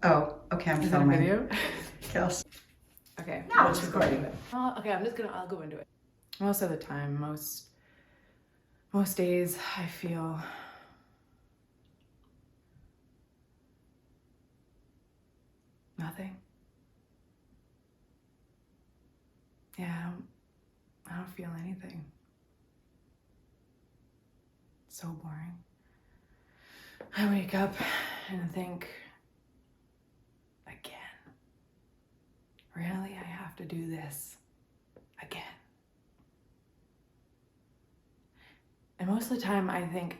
Oh, okay, I'm Is that a filming. video? Yes. Okay. No, it's recording. Okay, I'll go into it. Most of the time, most days, I feel nothing. Yeah, I don't feel anything. It's so boring. I wake up and think, again. Really, I have to do this again. And most of the time I think,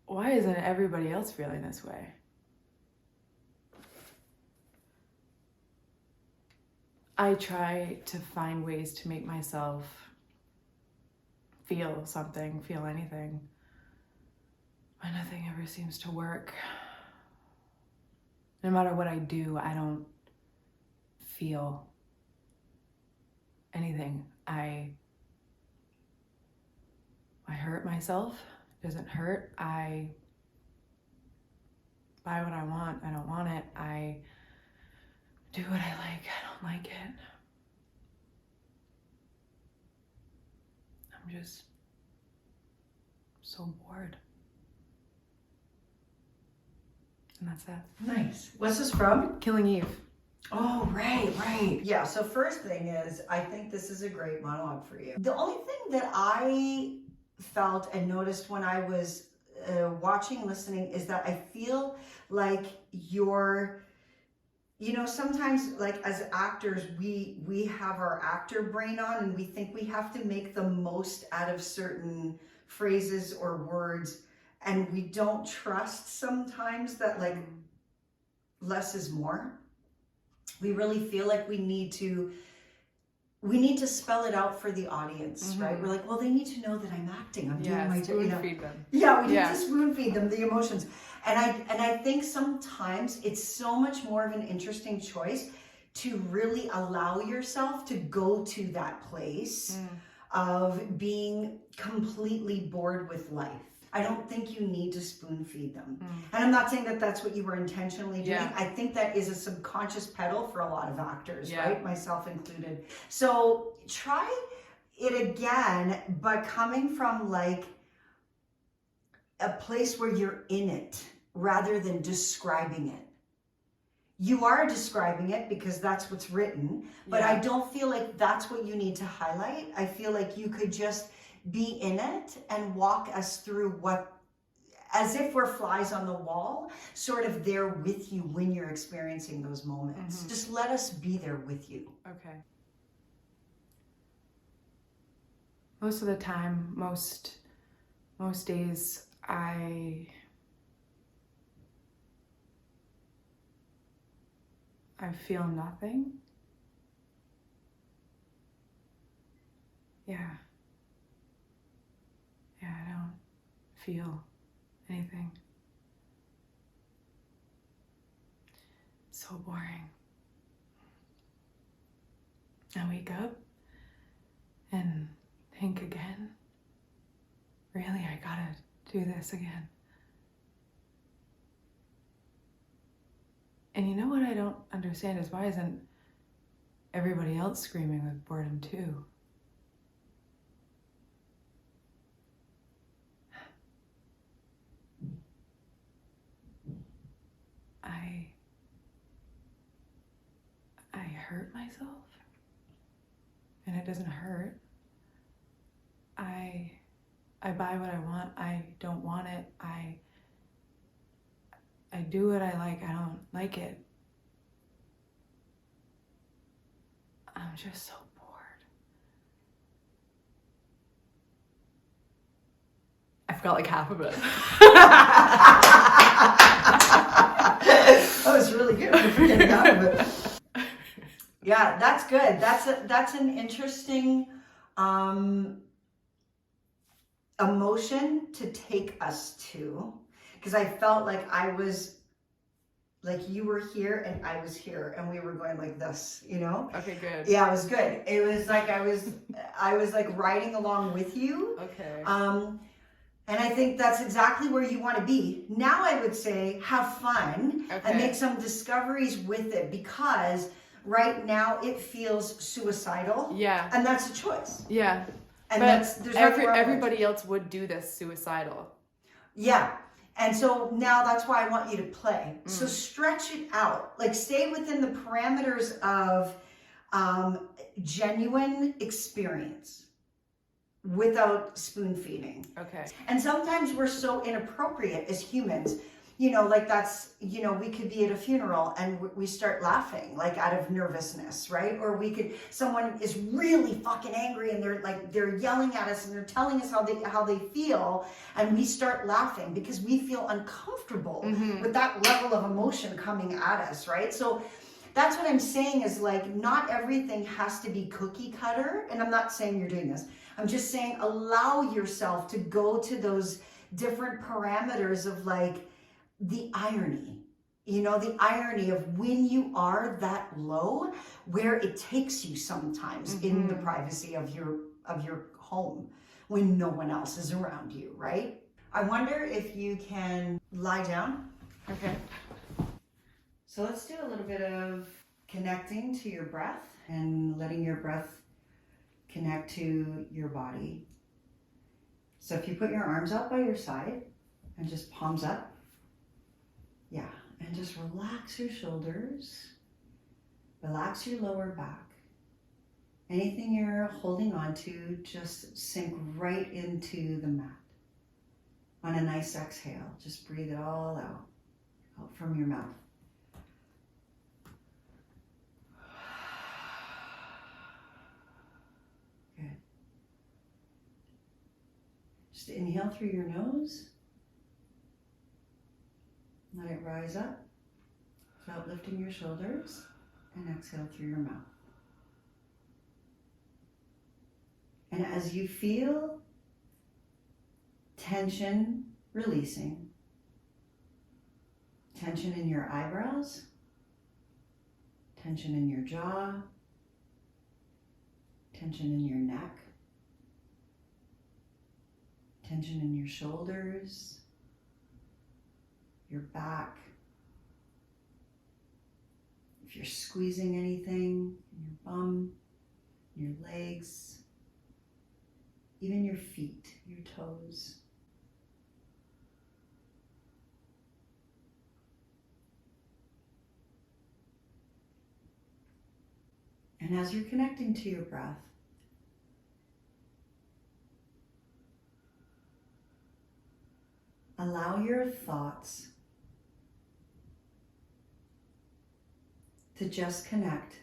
why isn't everybody else feeling this way? I try to find ways to make myself feel something, feel anything, but nothing ever seems to work. No matter what I do, I don't feel anything. I hurt myself. It doesn't hurt. I buy what I want. I don't want it. I do what I like. I don't like it. I'm just so bored. And that's that. Nice. What's this from? Killing Eve. Oh, right. Yeah, so first thing is, I think this is a great monologue for you. The only thing that I felt and noticed when I was watching, listening, is that I feel like you're, sometimes like as actors, we have our actor brain on and we think we have to make the most out of certain phrases or words, and we don't trust sometimes that like less is more. We really feel like we need to spell it out for the audience, right? We're like, well, they need to know that I'm acting. I'm doing my job. Feed them. Yeah, we need to spoon feed them the emotions. And I think sometimes it's so much more of an interesting choice to really allow yourself to go to that place of being completely bored with life. I don't think you need to spoon feed them. And I'm not saying that that's what you were intentionally doing. I think that is a subconscious pedal for a lot of actors, right? Myself included. So try it again, but coming from like a place where you're in it rather than describing it. You are describing it because that's what's written, but I don't feel like that's what you need to highlight. I feel like you could just be in it and walk us through what, as if we're flies on the wall, sort of there with you when you're experiencing those moments. Just let us be there with you. Okay. Most of the time, most days, I feel nothing. Yeah, I don't feel anything. It's so boring. I wake up and think again. Really, I gotta do this again. And you know what I don't understand is, why isn't everybody else screaming with boredom too? I hurt myself, and it doesn't hurt. I buy what I want. I don't want it. I do what I like. I don't like it. I'm just so bored. I forgot like half of it. That was really good for getting out of it. Yeah, that's good. That's an interesting emotion to take us to, because I felt like I was like, you were here and I was here and we were going like this, Okay, good. Yeah, it was good. It was like I was like riding along with you. Okay. And I think that's exactly where you want to be. Now I would say have fun and make some discoveries with it, because right now it feels suicidal. Yeah. And that's a choice. Yeah. And but there's nothing wrong with it. everybody else would do this suicidal. Yeah. And so now that's why I want you to play. So stretch it out. Like stay within the parameters of genuine experience without spoon feeding. Okay. And sometimes we're so inappropriate as humans. You know, like that's, you know, we could be at a funeral and we start laughing like out of nervousness, right? Or someone is really fucking angry and they're yelling at us and they're telling us how they feel, and we start laughing because we feel uncomfortable with that level of emotion coming at us, right? So that's what I'm saying is like, not everything has to be cookie cutter. And I'm not saying you're doing this. I'm just saying allow yourself to go to those different parameters of like, the irony, you know, the irony of when you are that low, where it takes you sometimes in the privacy of your home when no one else is around you, right? I wonder if you can lie down. Okay. So let's do a little bit of connecting to your breath and letting your breath connect to your body. So if you put your arms out by your side and just palms up. Yeah, and just relax your shoulders, relax your lower back. Anything you're holding on to, just sink right into the mat. On a nice exhale, just breathe it all out from your mouth. Good. Just inhale through your nose. Let it rise up without lifting your shoulders, and exhale through your mouth. And as you feel tension releasing, tension in your eyebrows, tension in your jaw, tension in your neck, tension in your shoulders, your back. If you're squeezing anything in your bum, your legs, even your feet, your toes. And as you're connecting to your breath, allow your thoughts to just connect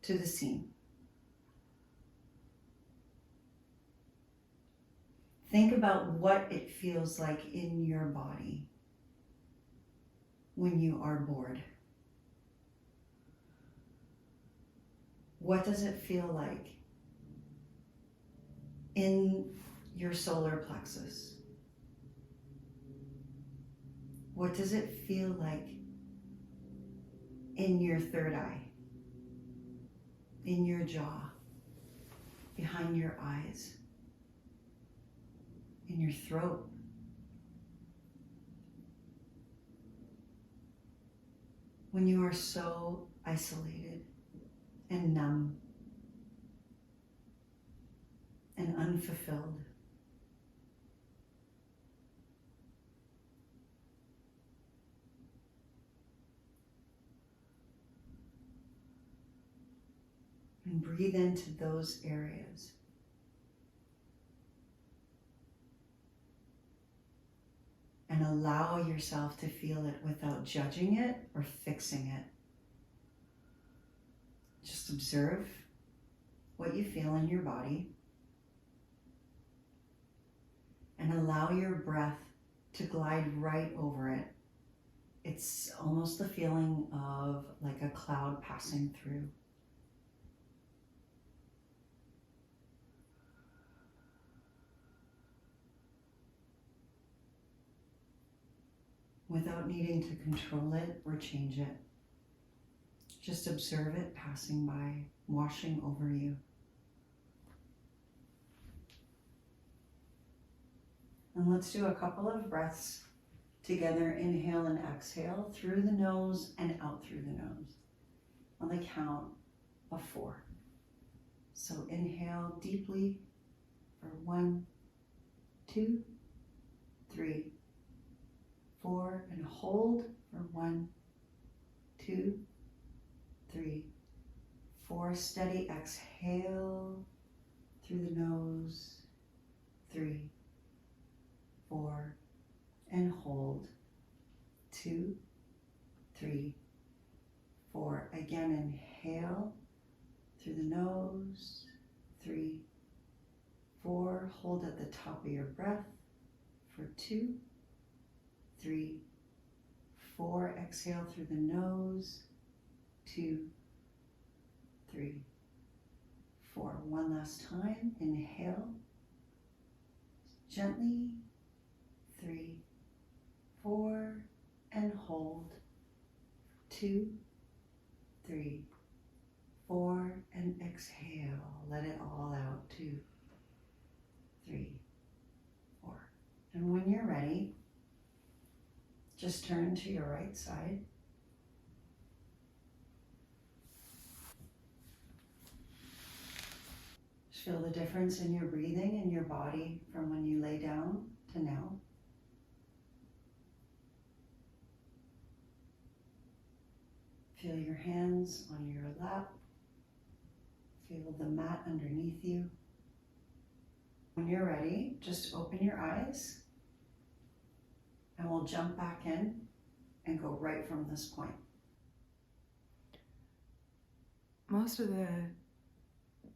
to the scene. Think about what it feels like in your body when you are bored. What does it feel like in your solar plexus? What does it feel like in your third eye, in your jaw, behind your eyes, in your throat? When you are so isolated and numb and unfulfilled. And breathe into those areas. And allow yourself to feel it without judging it or fixing it. Just observe what you feel in your body. And allow your breath to glide right over it. It's almost the feeling of like a cloud passing through. Without needing to control it or change it. Just observe it passing by, washing over you. And let's do a couple of breaths together. Inhale and exhale through the nose and out through the nose on the count of 4. So inhale deeply for 1, 2, 3, 4, and hold for 1, 2, 3, 4. Steady exhale through the nose. 3, 4, and hold. 2, 3, 4. Again, inhale through the nose. 3, 4. Hold at the top of your breath for 2, 3, 4. Exhale through the nose. 2, 3, 4. One last time. Inhale gently. 3, 4, and hold. 2, 3, 4, and exhale. Let it all out. 2, 3, 4. And when you're ready, just turn to your right side. Just feel the difference in your breathing and your body from when you lay down to now. Feel your hands on your lap. Feel the mat underneath you. When you're ready, just open your eyes and we'll jump back in and go right from this point. Most of the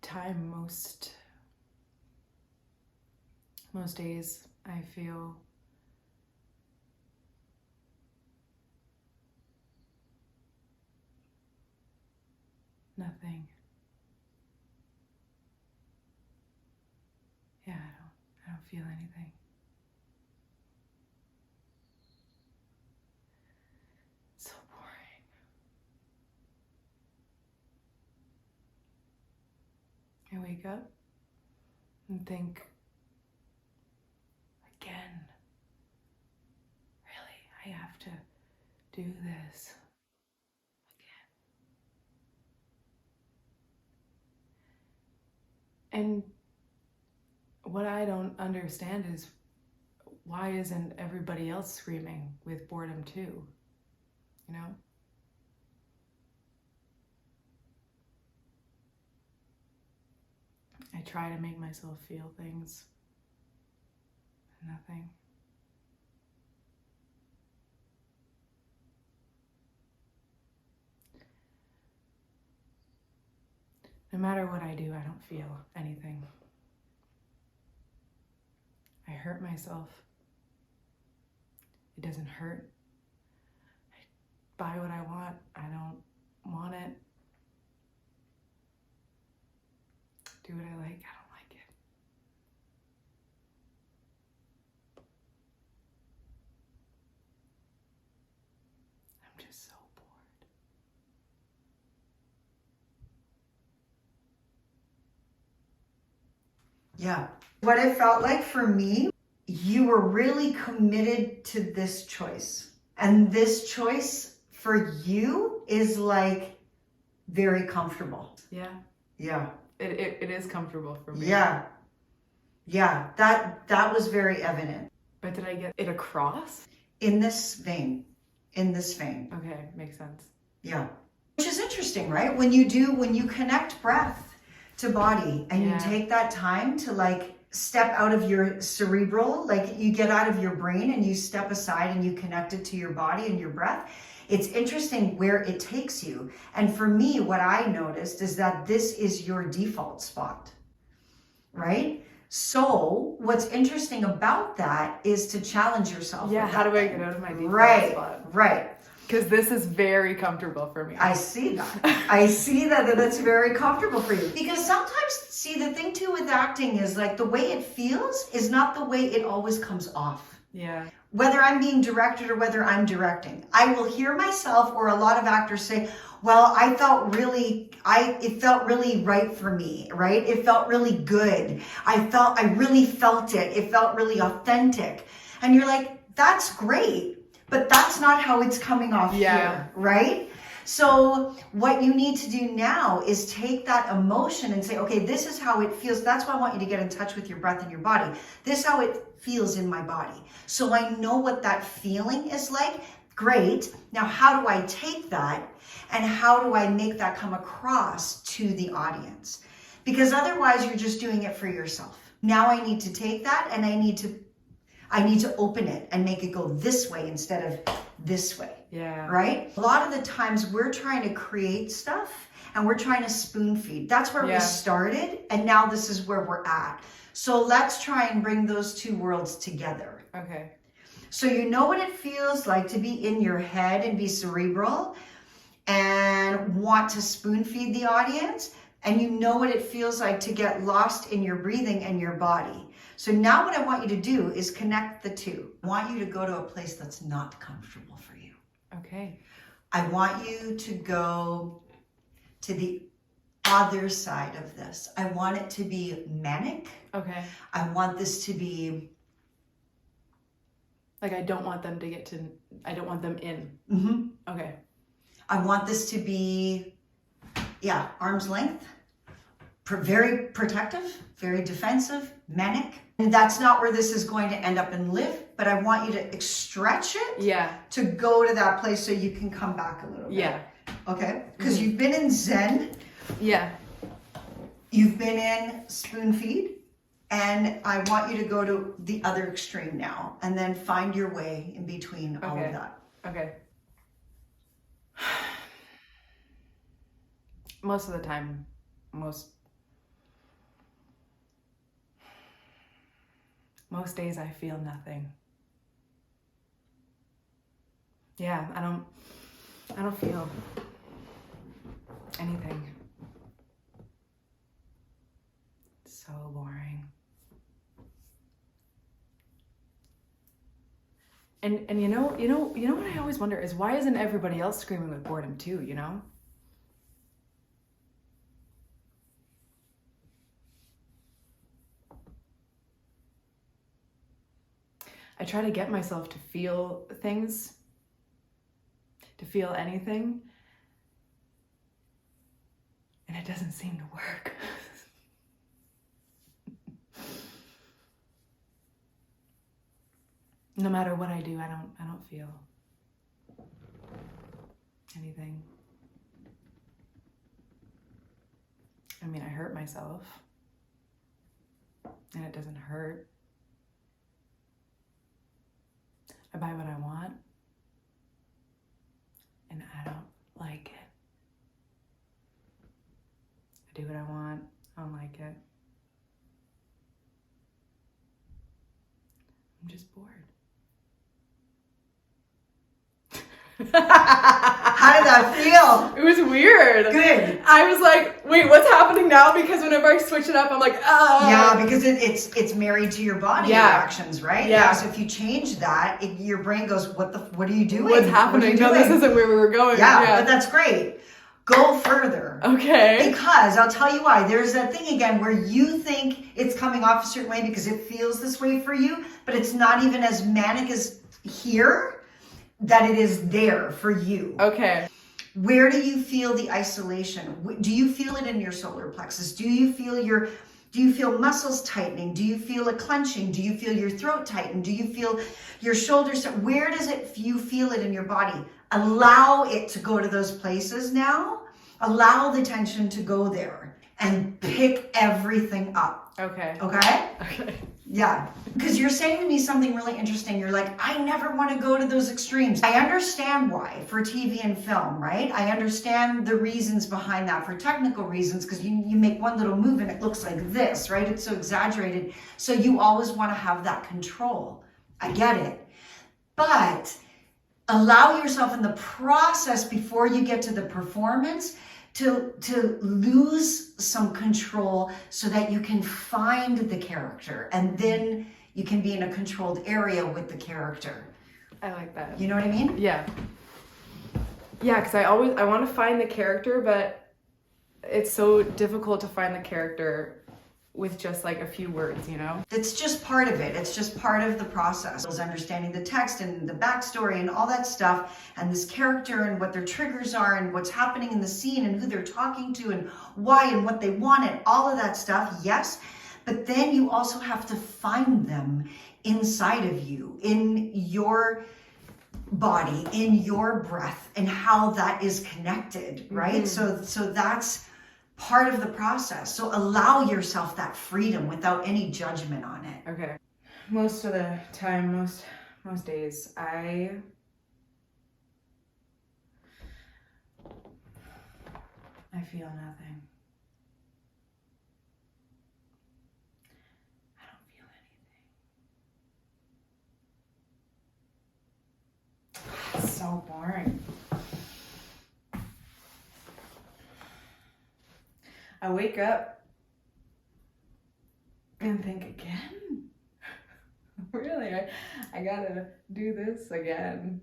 time, most days, I feel nothing. Yeah, I don't feel anything. It's so boring. I wake up and think, again, really, I have to do this again. And what I don't understand is, why isn't everybody else screaming with boredom too? You know? I try to make myself feel things. Nothing. No matter what I do, I don't feel anything. I hurt myself. It doesn't hurt. I buy what I want. I don't want it. Do what I like. I don't like it. I'm just so bored. Yeah. What it felt like for me, you were really committed to this choice. And this choice for you is like very comfortable. Yeah. Yeah. It is comfortable for me. Yeah. Yeah. That was very evident. But did I get it across? In this vein. In this vein. Okay, makes sense. Yeah. Which is interesting, right? When you connect breath to body and you take that time to like step out of your cerebral, like you get out of your brain and you step aside and you connect it to your body and your breath. It's interesting where it takes you. And for me, what I noticed is that this is your default spot, right? So what's interesting about that is to challenge yourself. Yeah, how do I get out of my default spot? Right. Because this is very comfortable for me. I see that. I see that it's very comfortable for you. Because sometimes, see, the thing too with acting is like the way it feels is not the way it always comes off. Yeah. whether I'm being directed or whether I'm directing. I will hear myself or a lot of actors say, well, it felt really right for me, right? It felt really good. I really felt it. It felt really authentic. And you're like, that's great, but that's not how it's coming off here, right? So what you need to do now is take that emotion and say, okay, this is how it feels. That's why I want you to get in touch with your breath and your body. This is how it feels in my body. So I know what that feeling is like. Great. Now, how do I take that and how do I make that come across to the audience? Because otherwise you're just doing it for yourself. Now I need to take that and I need to open it and make it go this way instead of this way. Yeah. Right? A lot of the times we're trying to create stuff and we're trying to spoon feed. That's where we started, and now this is where we're at. So let's try and bring those two worlds together. Okay. So you know what it feels like to be in your head and be cerebral and want to spoon feed the audience, and you know what it feels like to get lost in your breathing and your body. So now what I want you to do is connect the two. I want you to go to a place that's not comfortable for you. Okay. I want you to go to the other side of this. I want it to be manic. Okay. I want this to be... Like I don't want them in. Mm-hmm. Okay. I want this to be, arm's length. Very protective, very defensive, manic. And that's not where this is going to end up and live, but I want you to stretch it to go to that place so you can come back a little bit. Yeah. Okay? Because you've been in Zen. Yeah. You've been in spoon feed. And I want you to go to the other extreme now and then find your way in between all of that. Okay. Most of the time, most days I feel nothing. Yeah, I don't feel anything. It's so boring. And you know what I always wonder is, why isn't everybody else screaming with boredom too, you know? I try to get myself to feel things, to feel anything, and it doesn't seem to work. No matter what I do, I don't feel anything. I mean, I hurt myself, and it doesn't hurt. I buy what I want, and I don't like it. I do what I want, I don't like it. I'm just bored. How did that feel? It was weird. Good. I was like, wait, what's happening now? Because whenever I switch it up, I'm like, Yeah, because it's married to your body reactions, right? Yeah. So if you change that, your brain goes, what are you doing? What's happening? No, this isn't where we were going. Yeah, but that's great. Go further. Okay. Because I'll tell you why. There's that thing again where you think it's coming off a certain way because it feels this way for you, but it's not even as manic as here that it is there for you. Okay. Where do you feel the isolation? Do you feel it in your solar plexus? Do you feel muscles tightening? Do you feel a clenching? Do you feel your throat tighten? Do you feel your shoulders? Where does you feel it in your body? Allow it to go to those places now. Allow the tension to go there and pick everything up. Okay. Okay? Okay. Yeah, because you're saying to me something really interesting. You're like, I never want to go to those extremes. I understand why for TV and film, right? I understand the reasons behind that for technical reasons, because you make one little move and it looks like this, right? It's so exaggerated. So you always want to have that control. I get it. But allow yourself in the process before you get to the performance to lose some control so that you can find the character, and then You can be in a controlled area with the character. I like that. You know what I mean? Yeah. Yeah, because I want to find the character, but it's so difficult to find the character with just like a few words, you know? It's just part of it. It's just part of the process. It's understanding the text and the backstory and all that stuff, and this character and what their triggers are and what's happening in the scene and who they're talking to and why and what they want and all of that stuff, yes. But then you also have to find them inside of you, in your body, in your breath, and how that is connected, right? So that's part of the process. So allow yourself that freedom without any judgment on it. Okay. Most of the time, most days, I feel nothing. I don't feel anything. It's so boring. I wake up and think again. Really, I gotta do this again.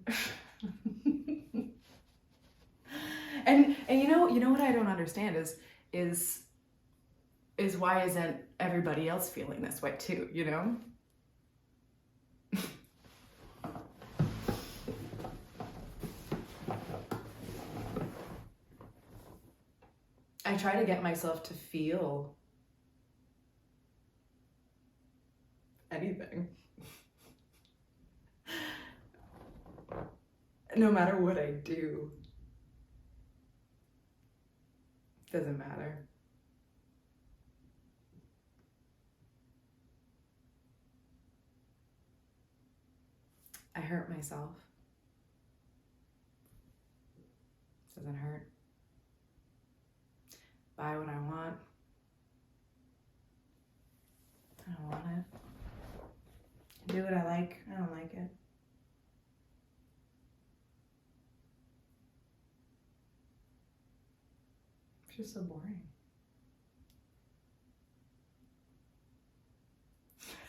and you know what I don't understand is why isn't everybody else feeling this way too, you know? I try to get myself to feel anything. No matter what I do. Doesn't matter. I hurt myself. Doesn't hurt. Buy what I want. I don't want it. Do what I like. I don't like it. It's just so boring.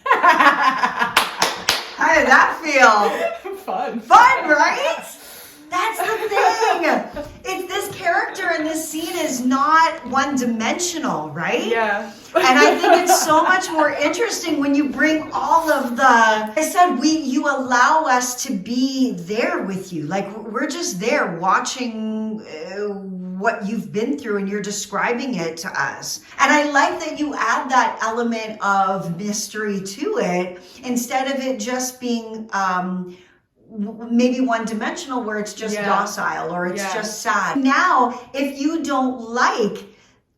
How did that feel? Fun. Fun, right? That's the thing. It's this character in this scene is not one-dimensional, right? Yeah. And I think it's so much more interesting when you bring all of you allow us to be there with you. Like, we're just there watching what you've been through, and you're describing it to us. And I like that you add that element of mystery to it, instead of it just being maybe one-dimensional, where it's just docile or it's just sad. Now, if you don't like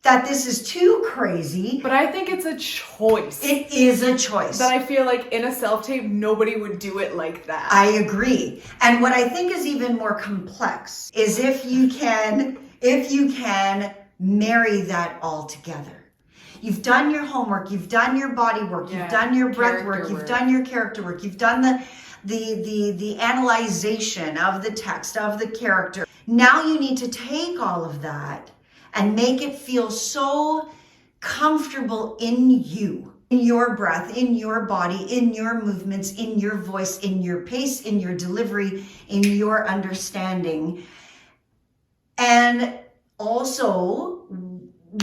that this is too crazy. But I think it's a choice. It is a choice. That I feel like in a self-tape, nobody would do it like that. I agree. And what I think is even more complex is if you can marry that all together. You've done your homework, you've done your body work, you've done your breath work, you've done your character work, you've done the analyzation of the text, of the character. Now you need to take all of that and make it feel so comfortable in you, in your breath, in your body, in your movements, in your voice, in your pace, in your delivery, in your understanding. And also,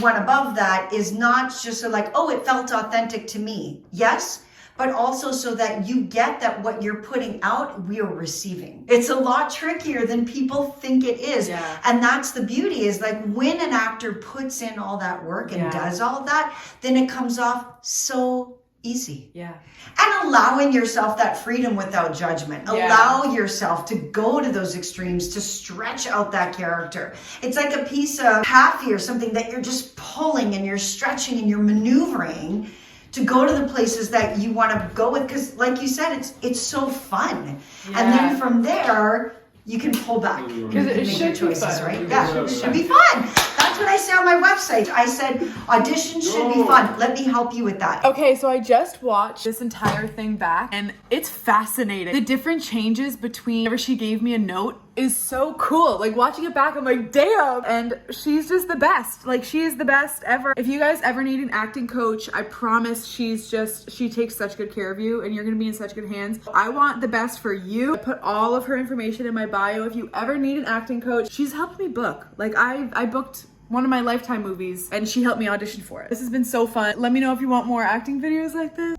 one above that is not just so like, oh, it felt authentic to me. Yes, but also so that you get that what you're putting out, we are receiving. It's a lot trickier than people think it is. Yeah. And that's the beauty, is like when an actor puts in all that work and does all that, then it comes off so easy. Yeah. And allowing yourself that freedom without judgment. Allow yourself to go to those extremes, to stretch out that character. It's like a piece of taffy or something that you're just pulling and you're stretching and you're maneuvering to go to the places that you want to go with, because like you said, it's so fun. Yeah. And then from there, you can pull back. Because it should be fun. Right? Yeah, it should be fun. That's what I say on my website. I said, audition should be fun. Let me help you with that. Okay, so I just watched this entire thing back, and it's fascinating. The different changes between whenever she gave me a note is so cool. Like watching it back, I'm like, damn. And she's just the best. Like she is the best ever. If you guys ever need an acting coach, I promise she takes such good care of you and you're gonna be in such good hands. I want the best for you. I put all of her information in my bio. If you ever need an acting coach, she's helped me book. Like I booked one of my Lifetime movies and she helped me audition for it. This has been so fun. Let me know if you want more acting videos like this.